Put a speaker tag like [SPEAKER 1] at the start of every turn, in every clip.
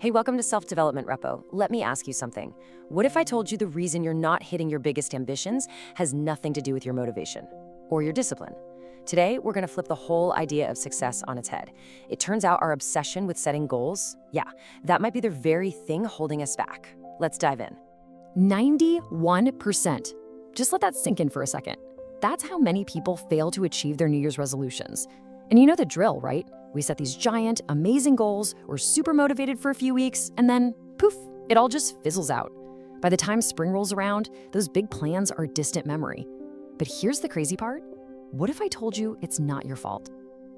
[SPEAKER 1] Hey, welcome to Self Development Repo. Let me ask you something. What if I told you the reason you're not hitting your biggest ambitions has nothing to do with your motivation or your discipline? Today, we're going to flip the whole idea of success on its head. It turns out our obsession with setting goals, yeah, that might be the very thing holding us back. Let's dive in.
[SPEAKER 2] 91%. Just let that sink in for a second. That's how many people fail to achieve their New Year's resolutions. And you know the drill, right? We set these giant, amazing goals, we're super motivated for a few weeks, and then poof, it all just fizzles out. By the time spring rolls around, those big plans are distant memory. But here's the crazy part. What if I told you it's not your fault?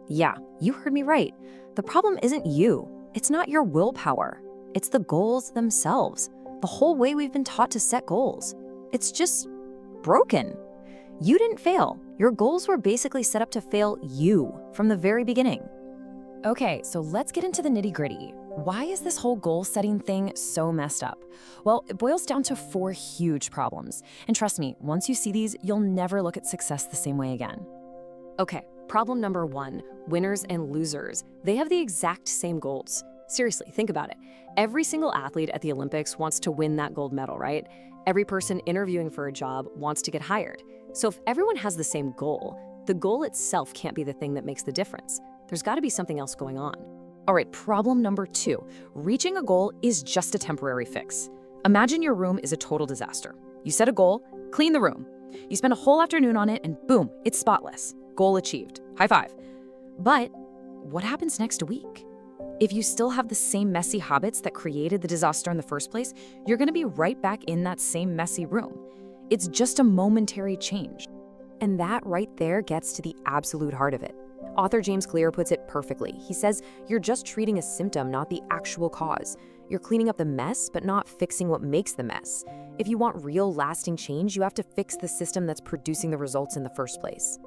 [SPEAKER 1] Yeah, you heard me right. The problem isn't you. It's not your willpower. It's the goals themselves. The whole way we've been taught to set goals. It's just broken. You didn't fail. Your goals were basically set up to fail you from the very beginning.
[SPEAKER 2] Okay, so let's get into the nitty-gritty. Why is this whole goal-setting thing so messed up? Well, it boils down to 4 huge problems. And trust me, once you see these, you'll never look at success the same way again.
[SPEAKER 1] Okay, problem number 1, winners and losers. They have the exact same goals. Seriously, think about it. Every single athlete at the Olympics wants to win that gold medal, right? Every person interviewing for a job wants to get hired. So if everyone has the same goal, the goal itself can't be the thing that makes the difference. There's got to be something else going on.
[SPEAKER 2] All right, problem number 2. Reaching a goal is just a temporary fix. Imagine your room is a total disaster. You set a goal, clean the room. You spend a whole afternoon on it, and boom, it's spotless. Goal achieved. High five. But what happens next week? If you still have the same messy habits that created the disaster in the first place, you're going to be right back in that same messy room. It's just a momentary change.
[SPEAKER 1] And that right there gets to the absolute heart of it. Author James Clear puts it perfectly. He says, you're just treating a symptom, not the actual cause. You're cleaning up the mess, but not fixing what makes the mess. If you want real lasting change, you have to fix the system that's producing the results in the first place.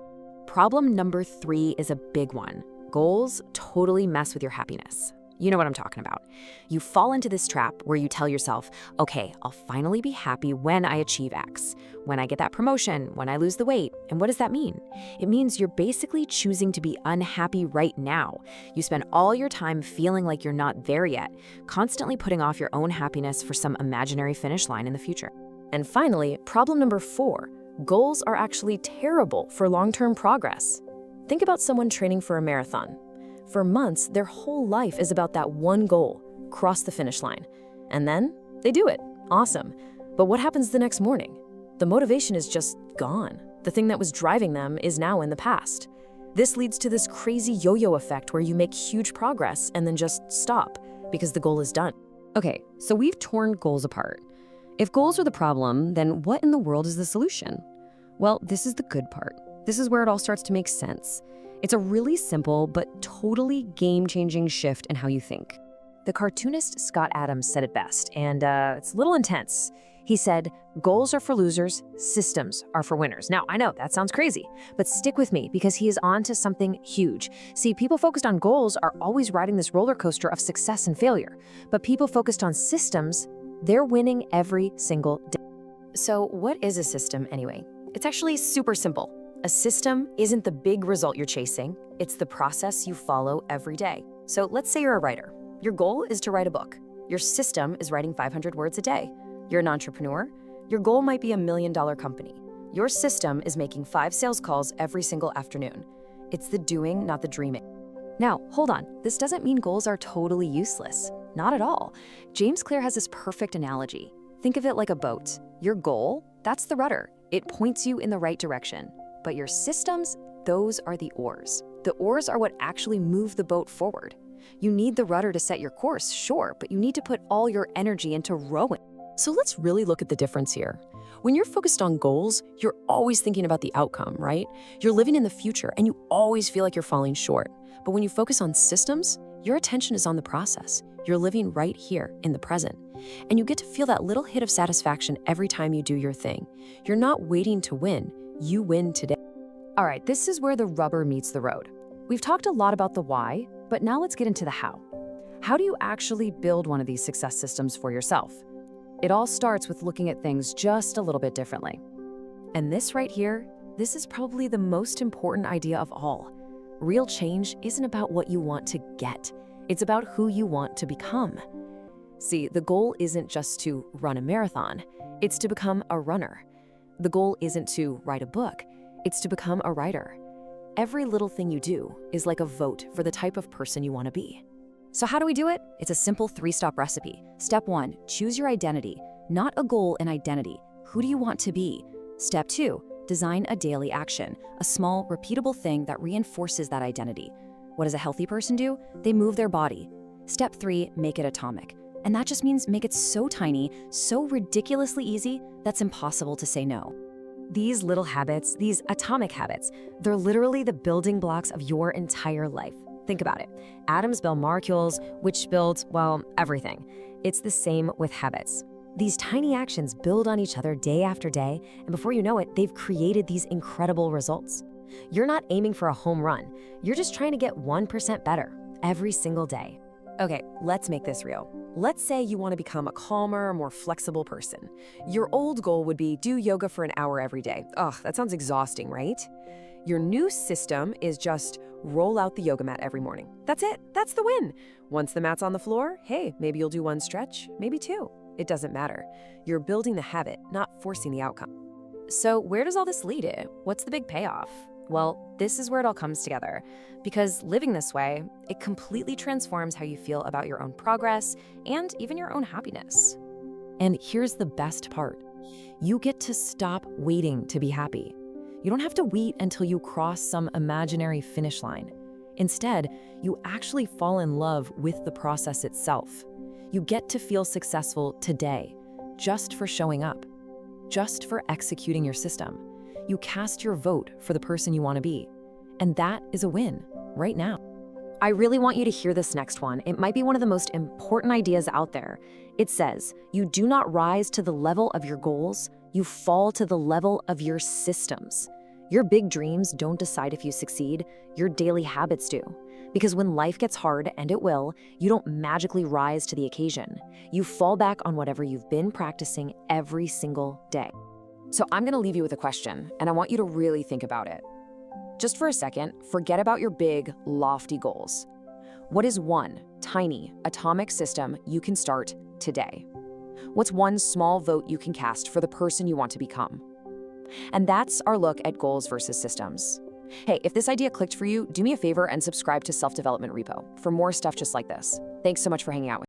[SPEAKER 1] Problem number 3 is a big one. Goals totally mess with your happiness. You know what I'm talking about. You fall into this trap where you tell yourself, okay, I'll finally be happy when I achieve X, when I get that promotion, when I lose the weight. And what does that mean? It means you're basically choosing to be unhappy right now. You spend all your time feeling like you're not there yet, constantly putting off your own happiness for some imaginary finish line in the future. And finally, problem number 4, goals are actually terrible for long-term progress. Think about someone training for a marathon. For months, their whole life is about that one goal, cross the finish line. And then they do it. Awesome. But what happens the next morning? The motivation is just gone. The thing that was driving them is now in the past. This leads to this crazy yo-yo effect where you make huge progress and then just stop because the goal is done.
[SPEAKER 2] Okay, so we've torn goals apart. If goals are the problem, then what in the world is the solution? Well, this is the good part. This is where it all starts to make sense. It's a really simple but totally game-changing shift in how you think.
[SPEAKER 1] The cartoonist Scott Adams said it best, and it's a little intense. He said, goals are for losers, systems are for winners. Now, I know that sounds crazy, but stick with me because he is on to something huge. See, people focused on goals are always riding this roller coaster of success and failure, but people focused on systems, they're winning every single day. So what is a system anyway? It's actually super simple. A system isn't the big result you're chasing, it's the process you follow every day. So let's say you're a writer. Your goal is to write a book. Your system is writing 500 words a day. You're an entrepreneur. Your goal might be $1 million company. Your system is making 5 sales calls every single afternoon. It's the doing, not the dreaming. Now, hold on. This doesn't mean goals are totally useless. Not at all. James Clear has this perfect analogy. Think of it like a boat. Your goal, that's the rudder. It points you in the right direction. But your systems, those are the oars. The oars are what actually move the boat forward. You need the rudder to set your course, sure, but you need to put all your energy into rowing.
[SPEAKER 2] So let's really look at the difference here. When you're focused on goals, you're always thinking about the outcome, right? You're living in the future and you always feel like you're falling short. But when you focus on systems, your attention is on the process. You're living right here in the present. And you get to feel that little hit of satisfaction every time you do your thing. You're not waiting to win. You win today.
[SPEAKER 1] All right, this is where the rubber meets the road. We've talked a lot about the why, but now let's get into the how. How do you actually build one of these success systems for yourself? It all starts with looking at things just a little bit differently. And this right here, this is probably the most important idea of all. Real change isn't about what you want to get. It's about who you want to become. See, the goal isn't just to run a marathon, it's to become a runner. The goal isn't to write a book, it's to become a writer. Every little thing you do is like a vote for the type of person you want to be.
[SPEAKER 2] So how do we do it? It's a simple 3-step recipe. Step 1, choose your identity. Not a goal, an identity. Who do you want to be? Step 2, design a daily action, a small, repeatable thing that reinforces that identity. What does a healthy person do? They move their body. Step 3, make it atomic. And that just means make it so tiny, so ridiculously easy, that's impossible to say no.
[SPEAKER 1] These little habits, these atomic habits, they're literally the building blocks of your entire life. Think about it. Atoms build molecules, which build, well, everything. It's the same with habits. These tiny actions build on each other day after day, and before you know it, they've created these incredible results. You're not aiming for a home run. You're just trying to get 1% better every single day. Okay, let's make this real. Let's say you want to become a calmer, more flexible person. Your old goal would be do yoga for an hour every day. Ugh, that sounds exhausting, right? Your new system is just roll out the yoga mat every morning. That's it. That's the win. Once the mat's on the floor, hey, maybe you'll do 1 stretch, maybe 2. It doesn't matter. You're building the habit, not forcing the outcome.
[SPEAKER 2] So where does all this lead to? What's the big payoff? Well, this is where it all comes together. Because living this way, it completely transforms how you feel about your own progress and even your own happiness.
[SPEAKER 1] And here's the best part. You get to stop waiting to be happy. You don't have to wait until you cross some imaginary finish line. Instead, you actually fall in love with the process itself. You get to feel successful today, just for showing up, just for executing your system. You cast your vote for the person you want to be. And that is a win, right now. I really want you to hear this next one. It might be one of the most important ideas out there. It says, you do not rise to the level of your goals, you fall to the level of your systems. Your big dreams don't decide if you succeed, your daily habits do. Because when life gets hard, and it will, you don't magically rise to the occasion. You fall back on whatever you've been practicing every single day. So I'm gonna leave you with a question, and I want you to really think about it. Just for a second, forget about your big, lofty goals. What is one tiny, atomic system you can start today? What's one small vote you can cast for the person you want to become? And that's our look at goals versus systems. Hey, if this idea clicked for you, do me a favor and subscribe to Self-Development Repo for more stuff just like this. Thanks so much for hanging out with me.